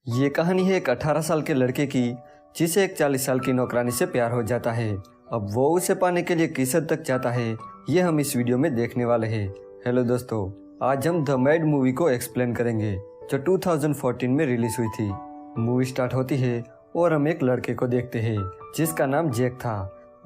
ये कहानी है एक 18 साल के लड़के की जिसे एक 40 साल की नौकरानी से प्यार हो जाता है। अब वो उसे पाने के लिए किस हद तक जाता है ये हम इस वीडियो में देखने वाले हैं। हेलो दोस्तों, आज हम द मैड मूवी को एक्सप्लेन करेंगे जो 2014 में रिलीज हुई थी। मूवी स्टार्ट होती है और हम एक लड़के को देखते हैं जिसका नाम जैक था।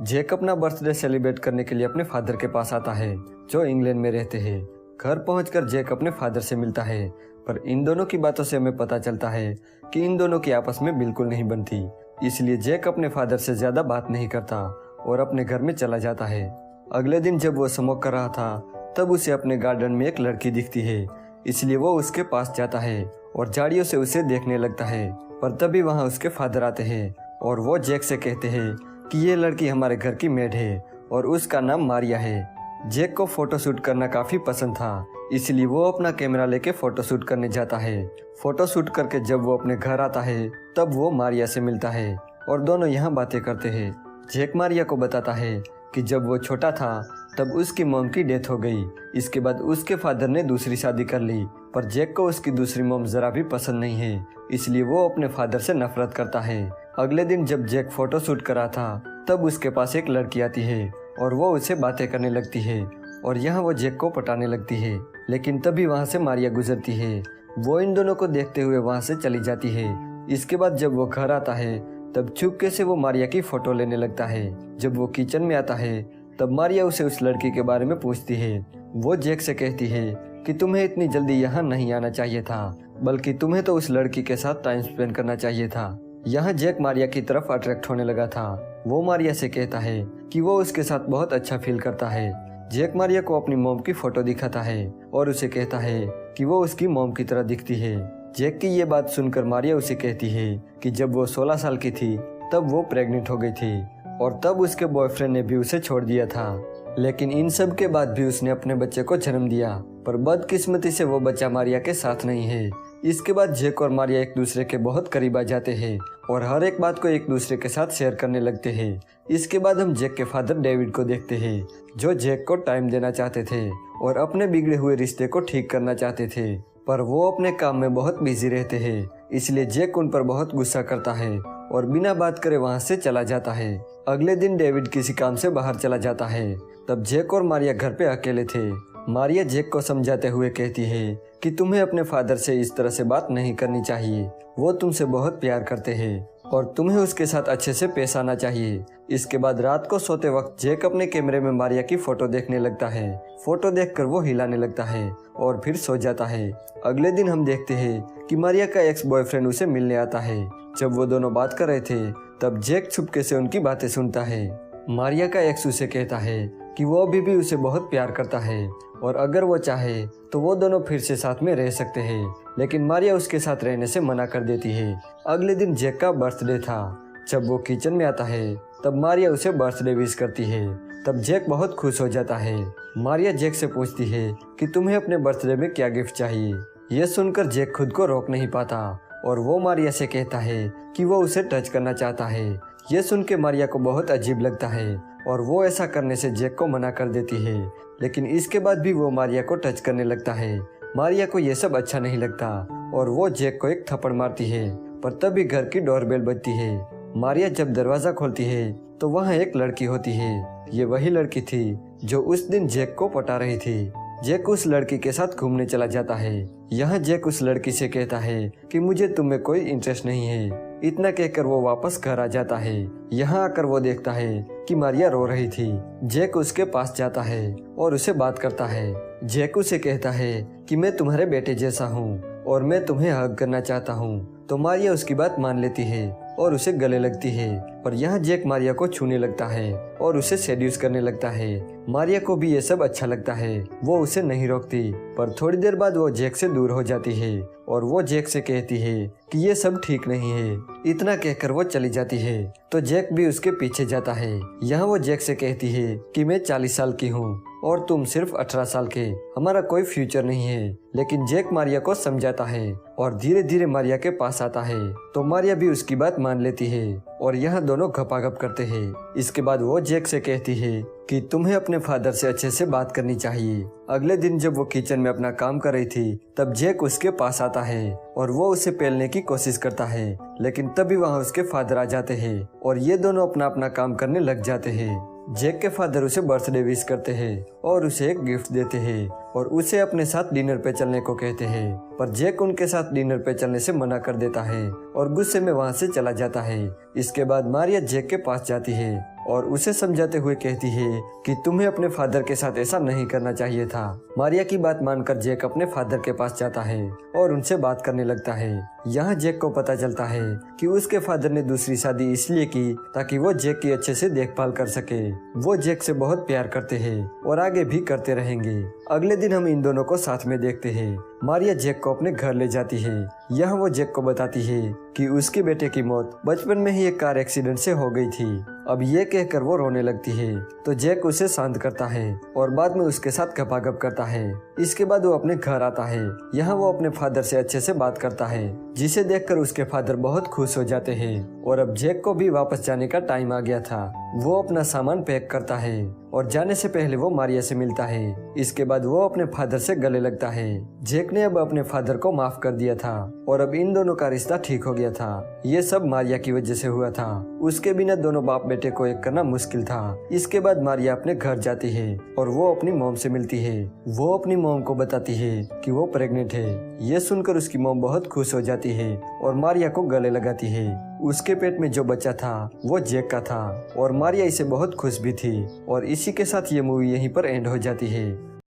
जैक अपना बर्थडे सेलिब्रेट करने के लिए अपने फादर के पास आता है जो इंग्लैंड में रहते हैं। घर पहुंचकर जैक अपने फादर से मिलता है, पर इन दोनों की बातों से हमें पता चलता है कि इन दोनों की आपस में बिल्कुल नहीं बनती। इसलिए जैक अपने फादर से ज्यादा बात नहीं करता और अपने घर में चला जाता है। अगले दिन जब वो स्मोक कर रहा था तब उसे अपने गार्डन में एक लड़की दिखती है, इसलिए वो उसके पास जाता है और झाड़ियों से उसे देखने लगता है। पर तभी वहाँ उसके फादर आते हैं और वो जैक से कहते हैं कि ये लड़की हमारे घर की मेड है और उसका नाम मारिया है। जैक को फोटोशूट करना काफी पसंद था, इसलिए वो अपना कैमरा लेके फोटोशूट करने जाता है। फोटोशूट करके जब वो अपने घर आता है तब वो मारिया से मिलता है और दोनों यहाँ बातें करते हैं। जैक मारिया को बताता है कि जब वो छोटा था तब उसकी मॉम की डेथ हो गई। इसके बाद उसके फादर ने दूसरी शादी कर ली, पर जैक को उसकी दूसरी मॉम जरा भी पसंद नहीं है, इसलिए वो अपने फादर से नफरत करता है। अगले दिन जब जैक फोटोशूट कर रहा था तब उसके पास एक लड़की आती है और वो उसे बातें करने लगती है और यहाँ वो जैक को पटाने लगती है। लेकिन तभी वहाँ से मारिया गुजरती है। वो इन दोनों को देखते हुए वहाँ से चली जाती है। इसके बाद जब वो घर आता है तब चुपके से वो मारिया की फोटो लेने लगता है। जब वो किचन में आता है तब मारिया उसे उस लड़की के बारे में पूछती है। वो जैक से कहती है कि तुम्हें इतनी जल्दी यहाँ नहीं आना चाहिए था, बल्कि तुम्हें तो उस लड़की के साथ टाइम स्पेंड करना चाहिए था। यहाँ जैक मारिया की तरफ अट्रैक्ट होने लगा था। वो मारिया से कहता है कि वो उसके साथ बहुत अच्छा फील करता है। जैक मारिया को अपनी मॉम की फोटो दिखाता है और उसे कहता है कि वो उसकी मॉम की तरह दिखती है। जैक की ये बात सुनकर मारिया उसे कहती है कि जब वो 16 साल की थी तब वो प्रेग्नेंट हो गई थी और तब उसके बॉयफ्रेंड ने भी उसे छोड़ दिया था। लेकिन इन सब के बाद भी उसने अपने बच्चे को जन्म दिया, पर बदकिस्मती से वो बच्चा मारिया के साथ नहीं है। इसके बाद जैक और मारिया एक दूसरे के बहुत करीब आ जाते हैं और हर एक बात को एक दूसरे के साथ शेयर करने लगते हैं। इसके बाद हम जैक के फादर डेविड को देखते हैं जो जैक को टाइम देना चाहते थे और अपने बिगड़े हुए रिश्ते को ठीक करना चाहते थे, पर वो अपने काम में बहुत बिजी रहते हैं। इसलिए जैक उन पर बहुत गुस्सा करता है और बिना बात करे वहाँ से चला जाता है। अगले दिन डेविड किसी काम से बाहर चला जाता है। तब जैक और मारिया घर पे अकेले थे। मारिया जैक को समझाते हुए कहती है कि तुम्हें अपने फादर से इस तरह से बात नहीं करनी चाहिए। वो तुमसे बहुत प्यार करते हैं और तुम्हें उसके साथ अच्छे से पेश आना चाहिए। इसके बाद रात को सोते वक्त जैक अपने कैमरे में मारिया की फोटो देखने लगता है। फोटो देखकर वो हिलाने लगता है और फिर सो जाता है। अगले दिन हम देखते हैं कि मारिया का एक्स बॉयफ्रेंड उसे मिलने आता है। जब वो दोनों बात कर रहे थे तब जैक छुपके से उनकी बातें सुनता है। मारिया का एक्स उसे कहता है कि वो अभी भी उसे बहुत प्यार करता है और अगर वो चाहे तो वो दोनों फिर से साथ में रह सकते हैं, लेकिन मारिया उसके साथ रहने से मना कर देती है। अगले दिन जैक का बर्थडे था। जब वो किचन में आता है तब मारिया उसे बर्थडे विश करती है। तब जैक बहुत खुश हो जाता है। मारिया जैक से पूछती है कि तुम्हें अपने बर्थडे में क्या गिफ्ट चाहिए। ये सुनकर जैक खुद को रोक नहीं पाता और वो मारिया से कहता है कि वो उसे टच करना चाहता है। ये सुन के मारिया को बहुत अजीब लगता है और वो ऐसा करने से जैक को मना कर देती है, लेकिन इसके बाद भी वो मारिया को टच करने लगता है। मारिया को ये सब अच्छा नहीं लगता और वो जैक को एक थप्पड़ मारती है, पर तभी घर की डोरबेल बजती है। मारिया जब दरवाजा खोलती है तो वहाँ एक लड़की होती है। ये वही लड़की थी जो उस दिन जैक को पटा रही थी। जैक उस लड़की के साथ घूमने चला जाता है। यहाँ जैक उस लड़की से कहता है कि मुझे तुम में कोई इंटरेस्ट नहीं है। इतना कहकर वो वापस घर आ जाता है। यहाँ आकर वो देखता है कि मारिया रो रही थी। जैक उसके पास जाता है और उसे बात करता है। जैक उसे कहता है कि मैं तुम्हारे बेटे जैसा हूँ और मैं तुम्हें हग करना चाहता हूँ। तो मारिया उसकी बात मान लेती है और उसे गले लगती है। और यहाँ जैक मारिया को छूने लगता है और उसे सेड्यूस करने लगता है। मारिया को भी ये सब अच्छा लगता है। वो उसे नहीं रोकती, पर थोड़ी देर बाद वो जैक से दूर हो जाती है और वो जैक से कहती है कि ये सब ठीक नहीं है। इतना कहकर वो चली जाती है तो जैक भी उसके पीछे जाता है। यहाँ वो जैक से कहती है कि मैं 40 साल की हूँ और तुम सिर्फ 18 साल के, हमारा कोई फ्यूचर नहीं है। लेकिन जैक मारिया को समझाता है और धीरे धीरे मारिया के पास आता है तो मारिया भी उसकी बात मान लेती है और यहाँ दोनों घपाघप करते हैं। इसके बाद वो जैक से कहती है कि तुम्हें अपने फादर से अच्छे से बात करनी चाहिए। अगले दिन जब वो किचन में अपना काम कर रही थी तब जैक उसके पास आता है और वो उसे पेलने की कोशिश करता है, लेकिन तभी वहाँ उसके फादर आ जाते हैं और ये दोनों अपना अपना काम करने लग जाते हैं। जैक के फादर उसे बर्थडे विश करते हैं और उसे एक गिफ्ट देते हैं और उसे अपने साथ डिनर पे चलने को कहते हैं, पर जैक उनके साथ डिनर पे चलने से मना कर देता है और गुस्से में वहाँ से चला जाता है। इसके बाद मारिया जैक के पास जाती है और उसे समझाते हुए कहती है कि तुम्हें अपने फादर के साथ ऐसा नहीं करना चाहिए था। मारिया की बात मानकर जैक अपने फादर के पास जाता है और उनसे बात करने लगता है। यहाँ जैक को पता चलता है कि उसके फादर ने दूसरी शादी इसलिए की ताकि वो जैक की अच्छे से देखभाल कर सके। वो जैक से बहुत प्यार करते हैं और आगे भी करते रहेंगे। अगले दिन हम इन दोनों को साथ में देखते हैं। मारिया जैक को अपने घर ले जाती है। यहाँ वो जैक को बताती है कि उसके बेटे की मौत बचपन में ही एक कार एक्सीडेंट से हो गई थी। अब ये कहकर वो रोने लगती है तो जैक उसे शांत करता है और बाद में उसके साथ घपाघप करता है। इसके बाद वो अपने घर आता है। यहाँ वो अपने फादर से अच्छे से बात करता है, जिसे देखकर उसके फादर बहुत खुश हो जाते हैं। और अब जैक को भी वापस जाने का टाइम आ गया था। वो अपना सामान पैक करता है और जाने से पहले वो मारिया से मिलता है। इसके बाद वो अपने फादर से गले लगता है। जैक ने अब अपने फादर को माफ कर दिया था और अब इन दोनों का रिश्ता ठीक हो गया था। ये सब मारिया की वजह से हुआ था। उसके बिना दोनों बाप बेटे को एक करना मुश्किल था। इसके बाद मारिया अपने घर जाती है और वो अपनी मॉम से मिलती है। वो अपनी मॉम को बताती है कि वो प्रेग्नेंट है। ये सुनकर उसकी मॉम बहुत खुश हो जाती है और मारिया को गले लगाती है। उसके पेट में जो बच्चा था वो जैक का था और मारिया इसे बहुत खुश भी थी। और इसी के साथ ये मूवी यहीं पर एंड हो जाती है।